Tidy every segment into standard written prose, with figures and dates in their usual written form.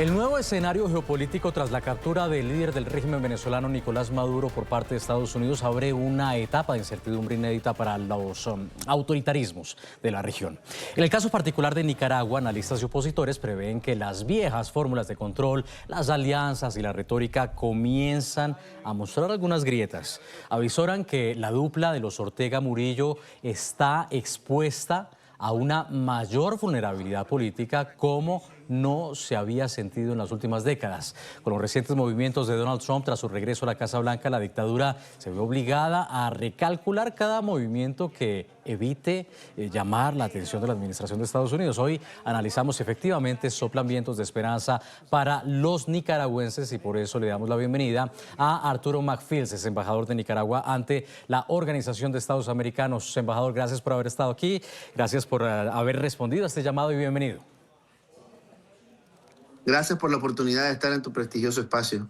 El nuevo escenario geopolítico tras la captura del líder del régimen venezolano Nicolás Maduro por parte de Estados Unidos abre una etapa de incertidumbre inédita para los autoritarismos de la región. En el caso particular de Nicaragua, analistas y opositores prevén que las viejas fórmulas de control, las alianzas y la retórica comienzan a mostrar algunas grietas. Avisoran que la dupla de los Ortega-Murillo está expuesta a una mayor vulnerabilidad política como no se había sentido en las últimas décadas. Con los recientes movimientos de Donald Trump tras su regreso a la Casa Blanca, la dictadura se ve obligada a recalcular cada movimiento que evite llamar la atención de la administración de Estados Unidos. Hoy analizamos si efectivamente soplan vientos de esperanza para los nicaragüenses y por eso le damos la bienvenida a Arturo McFields, es embajador de Nicaragua ante la Organización de Estados Americanos. Embajador, gracias por haber estado aquí, gracias por haber respondido a este llamado y bienvenido. Gracias por la oportunidad de estar en tu prestigioso espacio.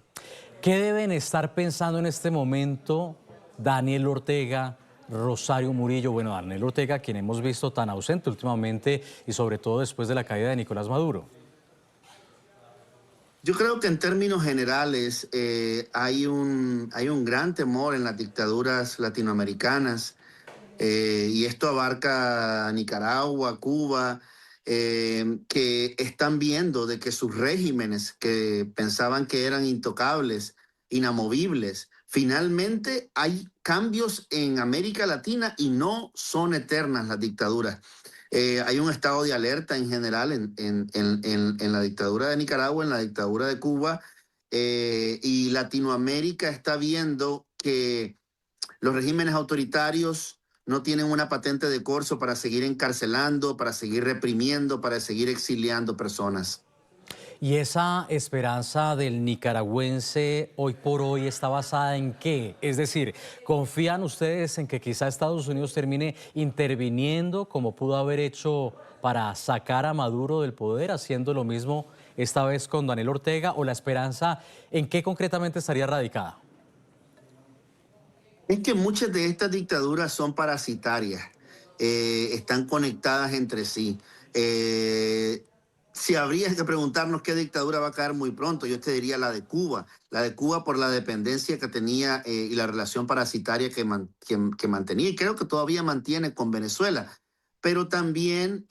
¿Qué deben estar pensando en este momento Daniel Ortega, Rosario Murillo? Bueno, Daniel Ortega, quien hemos visto tan ausente últimamente y sobre todo después de la caída de Nicolás Maduro. Yo creo que en términos generales hay un gran temor en las dictaduras latinoamericanas y esto abarca a Nicaragua, Cuba, que están viendo de que sus regímenes que pensaban que eran intocables, inamovibles, finalmente hay cambios en América Latina y no son eternas las dictaduras. Hay un estado de alerta en general en la dictadura de Nicaragua, en la dictadura de Cuba, y Latinoamérica está viendo que los regímenes autoritarios no tienen una patente de corso para seguir encarcelando, para seguir reprimiendo, para seguir exiliando personas. ¿Y esa esperanza del nicaragüense hoy por hoy está basada en qué? Es decir, ¿confían ustedes en que quizá Estados Unidos termine interviniendo como pudo haber hecho para sacar a Maduro del poder, haciendo lo mismo esta vez con Daniel Ortega? ¿O la esperanza en qué concretamente estaría radicada? Es que muchas de estas dictaduras son parasitarias, están conectadas entre sí. Si habría que preguntarnos qué dictadura va a caer muy pronto, yo te diría la de Cuba por la dependencia que tenía y la relación parasitaria que mantenía y creo que todavía mantiene con Venezuela. Pero también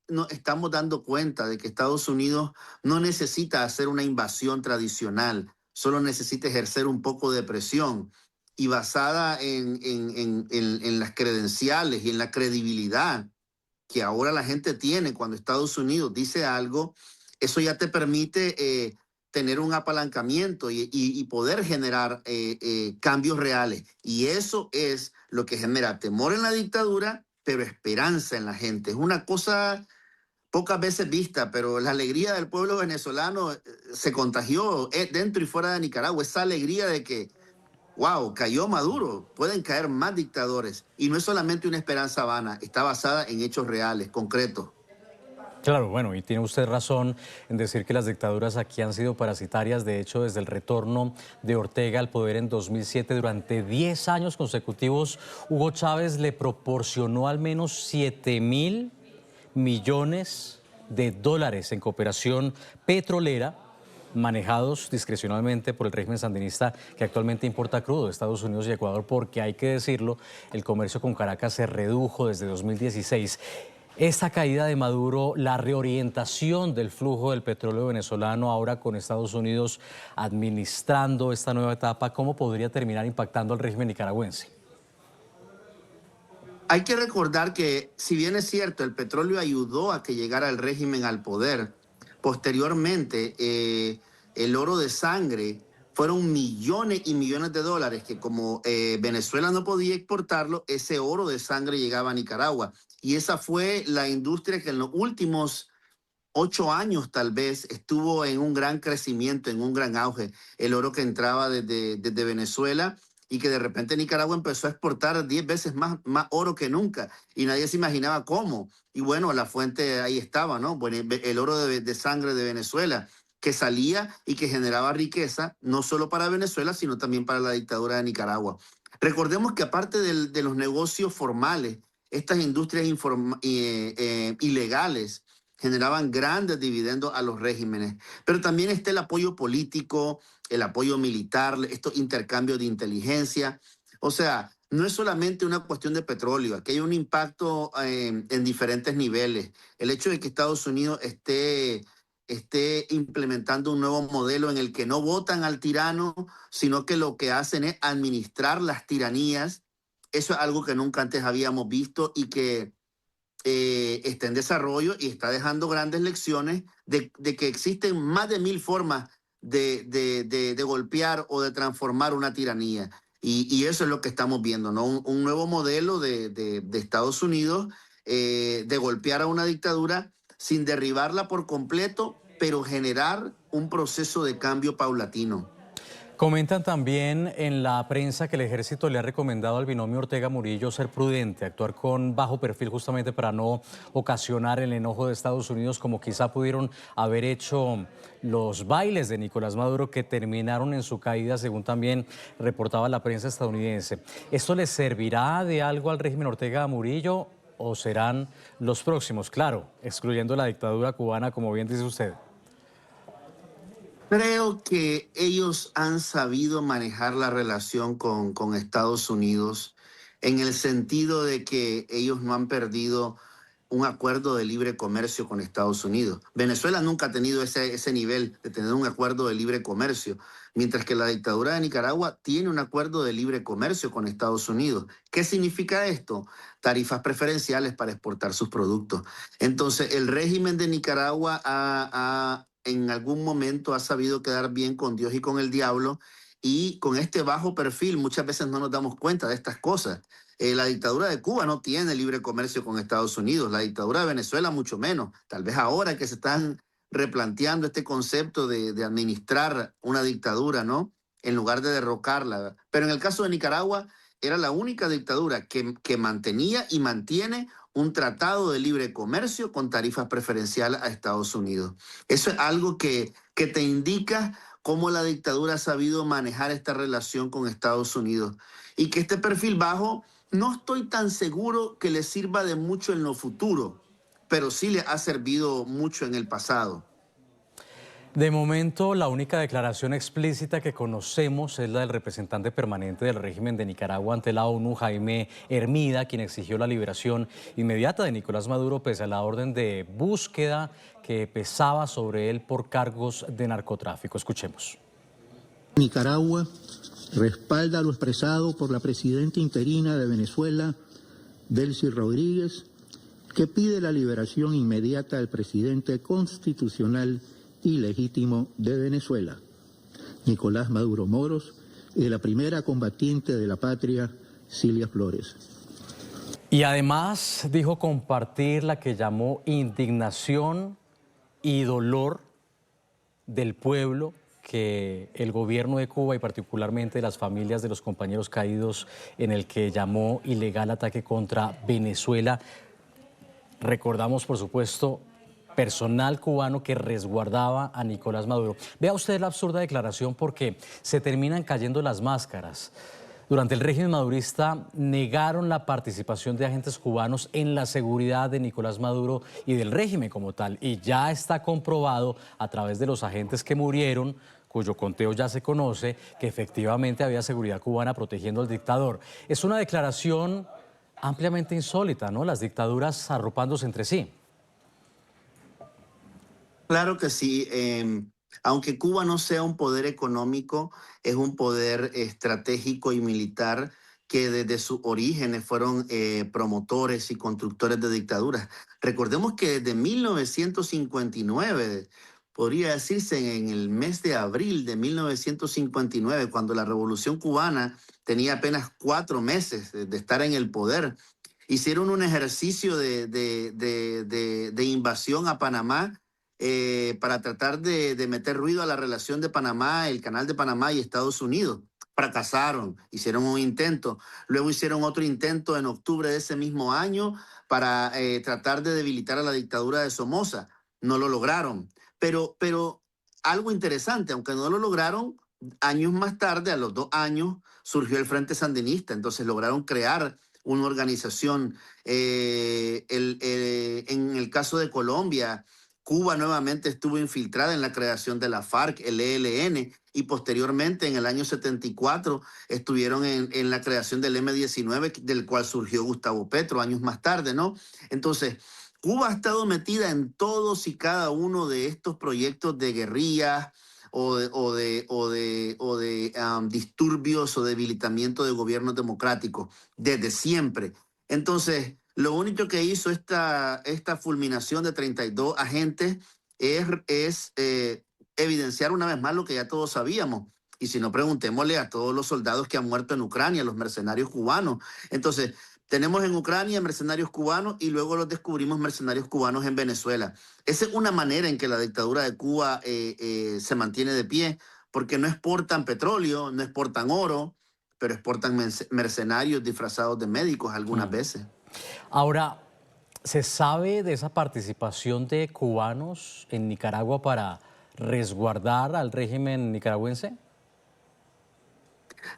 no, estamos dando cuenta de que Estados Unidos no necesita hacer una invasión tradicional, solo necesita ejercer un poco de presión y basada en las credenciales y en la credibilidad que ahora la gente tiene cuando Estados Unidos dice algo, eso ya te permite tener un apalancamiento y poder generar cambios reales. Y eso es lo que genera temor en la dictadura, pero esperanza en la gente. Es una cosa pocas veces vista, pero la alegría del pueblo venezolano se contagió dentro y fuera de Nicaragua. Esa alegría de que wow, cayó Maduro, pueden caer más dictadores. Y no es solamente una esperanza vana, está basada en hechos reales, concretos. Claro, bueno, y tiene usted razón en decir que las dictaduras aquí han sido parasitarias. De hecho, desde el retorno de Ortega al poder en 2007, durante 10 años consecutivos, Hugo Chávez le proporcionó al menos 7.000 millones de dólares en cooperación petrolera, manejados discrecionalmente por el régimen sandinista que actualmente importa crudo de Estados Unidos y Ecuador, porque hay que decirlo, el comercio con Caracas se redujo desde 2016. Esta caída de Maduro, la reorientación del flujo del petróleo venezolano ahora con Estados Unidos administrando esta nueva etapa, ¿cómo podría terminar impactando al régimen nicaragüense? Hay que recordar que, si bien es cierto, el petróleo ayudó a que llegara el régimen al poder, posteriormente el oro de sangre fueron millones y millones de dólares que como Venezuela no podía exportarlo, ese oro de sangre llegaba a Nicaragua. Y esa fue la industria que en los últimos 8 años tal vez estuvo en un gran crecimiento, en un gran auge. El oro que entraba desde Venezuela y que de repente Nicaragua empezó a exportar 10 veces más oro que nunca y nadie se imaginaba cómo. Y bueno, la fuente ahí estaba, ¿no? Bueno, el oro de sangre de Venezuela que salía y que generaba riqueza, no solo para Venezuela, sino también para la dictadura de Nicaragua. Recordemos que aparte de los negocios formales, estas industrias ilegales generaban grandes dividendos a los regímenes. Pero también está el apoyo político, el apoyo militar, estos intercambios de inteligencia. O sea, no es solamente una cuestión de petróleo, aquí hay un impacto en diferentes niveles. El hecho de que Estados Unidos esté implementando un nuevo modelo en el que no votan al tirano, sino que lo que hacen es administrar las tiranías. Eso es algo que nunca antes habíamos visto y que está en desarrollo y está dejando grandes lecciones de que existen más de 1000 formas de golpear o de transformar una tiranía. Y eso es lo que estamos viendo, ¿no? Un nuevo modelo de Estados Unidos de golpear a una dictadura sin derribarla por completo, pero generar un proceso de cambio paulatino. Comentan también en la prensa que el ejército le ha recomendado al binomio Ortega Murillo ser prudente, actuar con bajo perfil justamente para no ocasionar el enojo de Estados Unidos como quizá pudieron haber hecho los bailes de Nicolás Maduro que terminaron en su caída, según también reportaba la prensa estadounidense. ¿Esto le servirá de algo al régimen Ortega Murillo o serán los próximos? Claro, excluyendo la dictadura cubana, como bien dice usted. Creo que ellos han sabido manejar la relación con Estados Unidos en el sentido de que ellos no han perdido un acuerdo de libre comercio con Estados Unidos. Venezuela nunca ha tenido ese nivel de tener un acuerdo de libre comercio, mientras que la dictadura de Nicaragua tiene un acuerdo de libre comercio con Estados Unidos. ¿Qué significa esto? Tarifas preferenciales para exportar sus productos. Entonces, el régimen de Nicaragua en algún momento ha sabido quedar bien con Dios y con el diablo, y con este bajo perfil muchas veces no nos damos cuenta de estas cosas. La dictadura de Cuba no tiene libre comercio con Estados Unidos, la dictadura de Venezuela mucho menos. Tal vez ahora que se están replanteando este concepto de administrar una dictadura, ¿no? En lugar de derrocarla. Pero en el caso de Nicaragua, era la única dictadura que mantenía y mantiene un tratado de libre comercio con tarifas preferenciales a Estados Unidos. Eso es algo que te indica cómo la dictadura ha sabido manejar esta relación con Estados Unidos. Y que este perfil bajo no estoy tan seguro que le sirva de mucho en lo futuro, pero sí le ha servido mucho en el pasado. De momento, la única declaración explícita que conocemos es la del representante permanente del régimen de Nicaragua ante la ONU, Jaime Hermida, quien exigió la liberación inmediata de Nicolás Maduro pese a la orden de búsqueda que pesaba sobre él por cargos de narcotráfico. Escuchemos. Nicaragua respalda lo expresado por la presidenta interina de Venezuela, Delcy Rodríguez, que pide la liberación inmediata del presidente constitucional y legítimo de Venezuela, Nicolás Maduro Moros, y de la primera combatiente de la patria, Cilia Flores. Y además dijo compartir la que llamó indignación y dolor del pueblo que el gobierno de Cuba y particularmente las familias de los compañeros caídos en el que llamó ilegal ataque contra Venezuela. Recordamos, por supuesto, personal cubano que resguardaba a Nicolás Maduro. Vea usted la absurda declaración porque se terminan cayendo las máscaras. Durante el régimen madurista negaron la participación de agentes cubanos en la seguridad de Nicolás Maduro y del régimen como tal. Y ya está comprobado a través de los agentes que murieron, cuyo conteo ya se conoce, que efectivamente había seguridad cubana protegiendo al dictador. Es una declaración ampliamente insólita, ¿no? Las dictaduras arropándose entre sí. Claro que sí. Aunque Cuba no sea un poder económico, es un poder estratégico y militar que desde sus orígenes fueron promotores y constructores de dictaduras. Recordemos que desde 1959, podría decirse en el mes de abril de 1959, cuando la Revolución Cubana tenía apenas 4 meses de estar en el poder, hicieron un ejercicio de invasión a Panamá para tratar de meter ruido a la relación de Panamá, el canal de Panamá y Estados Unidos. Fracasaron, hicieron un intento, luego hicieron otro intento en octubre de ese mismo año para tratar de debilitar a la dictadura de Somoza. No lo lograron, pero algo interesante, aunque no lo lograron, años más tarde, a los 2 años, surgió el Frente Sandinista, entonces lograron crear una organización. En el caso de Colombia, Cuba nuevamente estuvo infiltrada en la creación de la FARC, el ELN, y posteriormente en el año 74 estuvieron en la creación del M-19, del cual surgió Gustavo Petro años más tarde, ¿no? Entonces, Cuba ha estado metida en todos y cada uno de estos proyectos de guerrillas o de disturbios o debilitamiento de gobiernos democráticos desde siempre. Entonces, lo único que hizo esta fulminación de 32 agentes es evidenciar una vez más lo que ya todos sabíamos. Y si no, preguntémosle a todos los soldados que han muerto en Ucrania, los mercenarios cubanos. Entonces, tenemos en Ucrania mercenarios cubanos y luego los descubrimos mercenarios cubanos en Venezuela. Esa es una manera en que la dictadura de Cuba se mantiene de pie, porque no exportan petróleo, no exportan oro, pero exportan mercenarios disfrazados de médicos algunas veces. Ahora, ¿se sabe de esa participación de cubanos en Nicaragua para resguardar al régimen nicaragüense?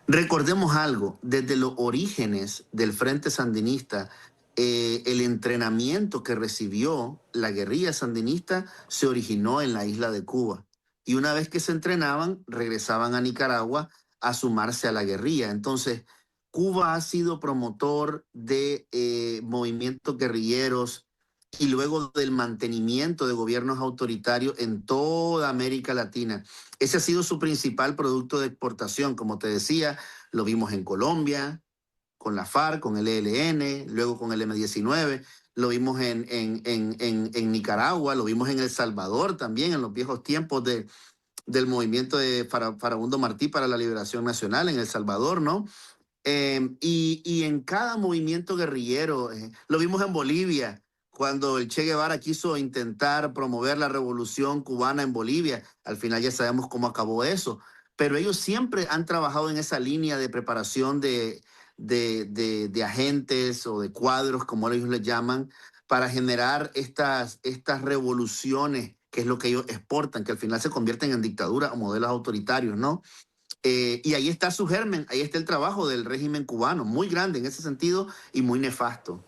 Recordemos algo, desde los orígenes del Frente Sandinista, el entrenamiento que recibió la guerrilla sandinista se originó en la isla de Cuba. Y una vez que se entrenaban, regresaban a Nicaragua a sumarse a la guerrilla. Entonces, Cuba ha sido promotor de movimientos guerrilleros y luego del mantenimiento de gobiernos autoritarios en toda América Latina. Ese ha sido su principal producto de exportación. Como te decía, lo vimos en Colombia, con la FARC, con el ELN, luego con el M-19, lo vimos en Nicaragua, lo vimos en El Salvador también, en los viejos tiempos del movimiento de Farabundo Martí para la Liberación Nacional en El Salvador, ¿no? Y en cada movimiento guerrillero, lo vimos en Bolivia, cuando el Che Guevara quiso intentar promover la revolución cubana en Bolivia. Al final ya sabemos cómo acabó eso. Pero ellos siempre han trabajado en esa línea de preparación de agentes o de cuadros, como ellos les llaman, para generar estas revoluciones, que es lo que ellos exportan, que al final se convierten en dictaduras o modelos autoritarios, ¿no? Y ahí está su germen, ahí está el trabajo del régimen cubano, muy grande en ese sentido y muy nefasto.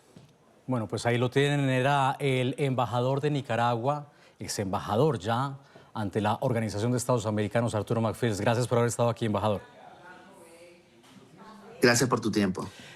Bueno, pues ahí lo tienen, era el embajador de Nicaragua, ex embajador ya ante la Organización de Estados Americanos, Arturo McPhills. Gracias por haber estado aquí, embajador. Gracias por tu tiempo.